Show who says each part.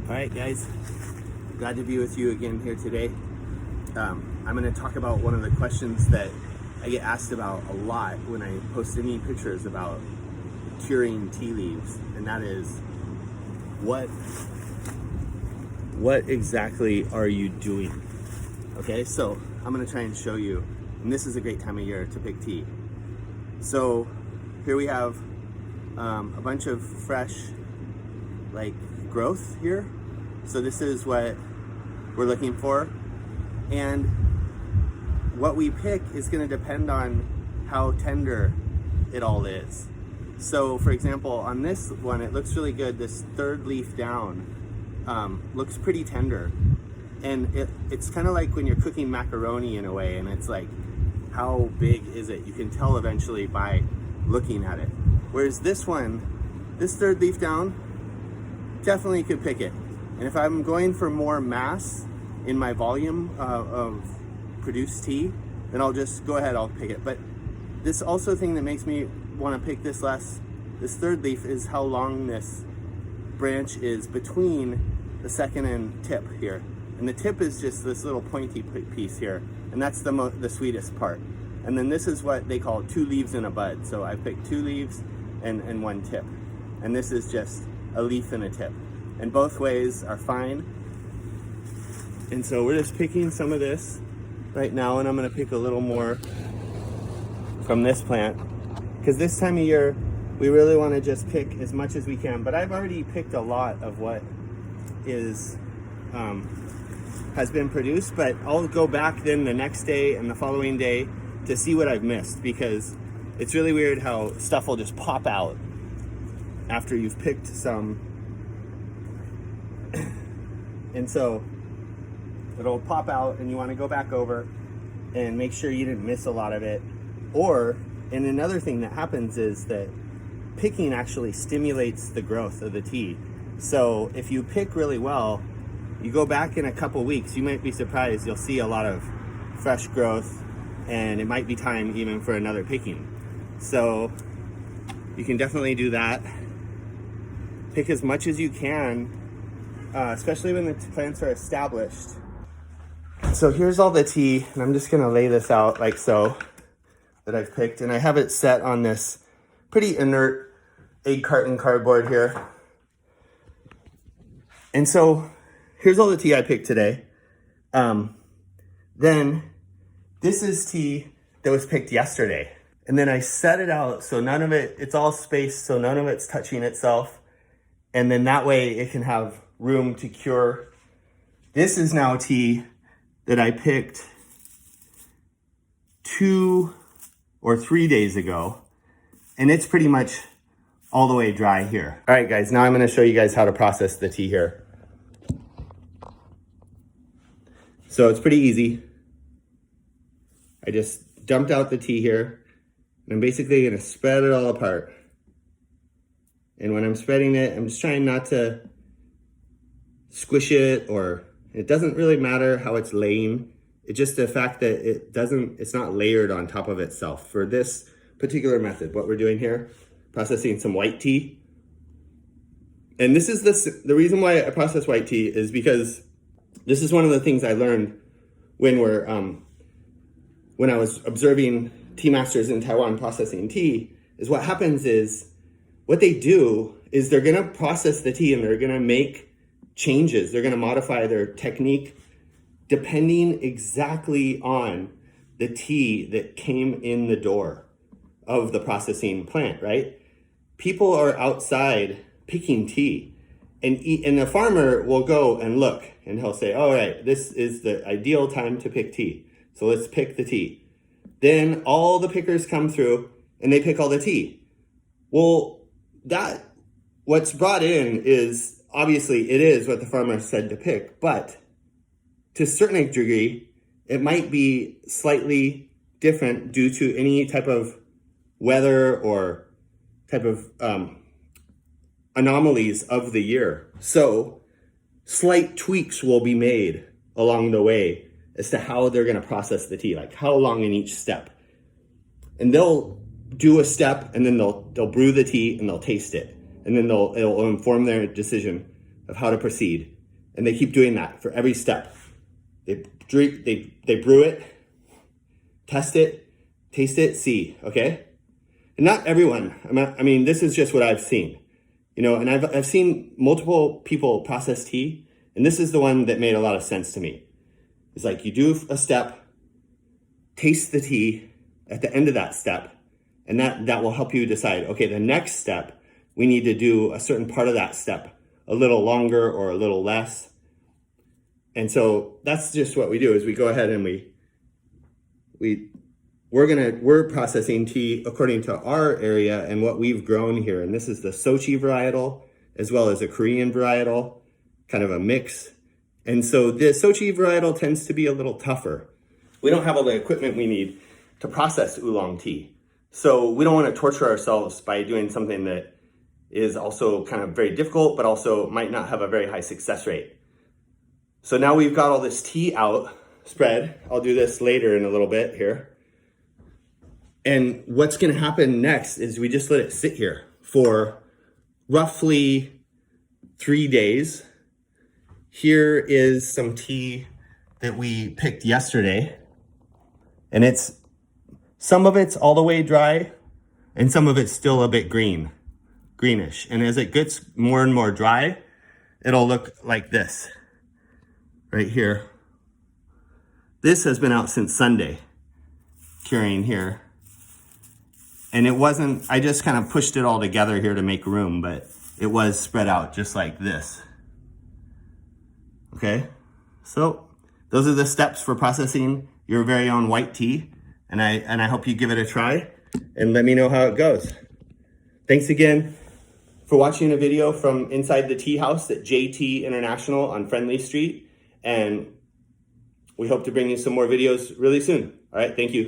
Speaker 1: All right, guys, glad to be with you again here today. I'm going to talk about one of the questions that I get asked about a lot when I post any pictures about curing tea leaves, and that is, what exactly are you doing? Okay, so I'm going to try and show you, and this is a great time of year to pick tea. So here we have a bunch of fresh growth here. So this is what we're looking for, and what we pick is going to depend on how tender it all is. So for example, on this one, it looks really good. This third leaf down looks pretty tender, and it's kind of like when you're cooking macaroni in a way, and it's like, how big is it? You can tell eventually by looking at it. Whereas this one, this third leaf down, definitely could pick it. And if I'm going for more mass in my volume of produced tea, then I'll just go ahead, I'll pick it. But this also thing that makes me want to pick this third leaf is how long this branch is between the second and tip here. And the tip is just this little pointy piece here, and that's the sweetest part. And then this is what they call 2 leaves in a bud. So I picked 2 leaves and 1 tip. And this is just a leaf and a tip. And both ways are fine. And so we're just picking some of this right now, and I'm gonna pick a little more from this plant, because this time of year, we really wanna just pick as much as we can. But I've already picked a lot of what is, has been produced, but I'll go back then the next day and the following day to see what I've missed, because it's really weird how stuff will just pop out after you've picked some. And so it'll pop out, and you want to go back over and make sure you didn't miss a lot of it. And another thing that happens is that picking actually stimulates the growth of the tea. So if you pick really well, you go back in a couple weeks, you might be surprised, you'll see a lot of fresh growth, and it might be time even for another picking. So you can definitely do that. Pick as much as you can, especially when the plants are established. So here's all the tea, and I'm just gonna lay this out like so, that I've picked, and I have it set on this pretty inert egg carton cardboard here. And so here's all the tea I picked today. Then this is tea that was picked yesterday. And then I set it out so none of it, it's all spaced so none of it's touching itself. And then that way it can have room to cure. This is now tea that I picked 2 or 3 days ago, and it's pretty much all the way dry here. All right, guys, now I'm gonna show you guys how to process the tea here. So it's pretty easy. I just dumped out the tea here, and I'm basically gonna spread it all apart. And when I'm spreading it, I'm just trying not to squish it, or it doesn't really matter how it's laying. It's just the fact that it's not layered on top of itself. For this particular method, what we're doing here, processing some white tea. And this is the reason why I process white tea is because this is one of the things I learned when I was observing tea masters in Taiwan processing tea, is what happens is, what they do is they're gonna process the tea and they're gonna make changes. They're gonna modify their technique depending exactly on the tea that came in the door of the processing plant, right? People are outside picking tea, and the farmer will go and look, and he'll say, all right, this is the ideal time to pick tea. So let's pick the tea. Then all the pickers come through and they pick all the tea. Well, what's brought in is, obviously it is what the farmer said to pick, but to a certain degree, it might be slightly different due to any type of weather or type of anomalies of the year. So slight tweaks will be made along the way as to how they're gonna process the tea, like how long in each step. And they'll do a step, and then they'll brew the tea and they'll taste it. And then it'll inform their decision of how to proceed. And they keep doing that for every step. They brew it, test it, taste it, see, okay? And not everyone, I mean, this is just what I've seen, you know, and I've seen multiple people process tea, and this is the one that made a lot of sense to me. It's like you do a step, taste the tea at the end of that step, and that will help you decide, okay, the next step, we need to do a certain part of that step a little longer or a little less. And so that's just what we do is we go ahead and we're processing tea according to our area and what we've grown here. And this is the Sochi varietal as well as a Korean varietal, kind of a mix. And so the Sochi varietal tends to be a little tougher. We don't have all the equipment we need to process oolong tea. So we don't want to torture ourselves by doing something that is also kind of very difficult, but also might not have a very high success rate. So now we've got all this tea out, spread. I'll do this later in a little bit here. And what's going to happen next is we just let it sit here for roughly 3 days. Here is some tea that we picked yesterday. And some of it's all the way dry and some of it's still a bit greenish. And as it gets more and more dry, it'll look like this right here. This has been out since Sunday, curing here. And I just kind of pushed it all together here to make room, but it was spread out just like this. Okay, so those are the steps for processing your very own white tea. And I hope you give it a try and let me know how it goes. Thanks again for watching a video from inside the tea house at JT International on Friendly Street. And we hope to bring you some more videos really soon. All right, thank you.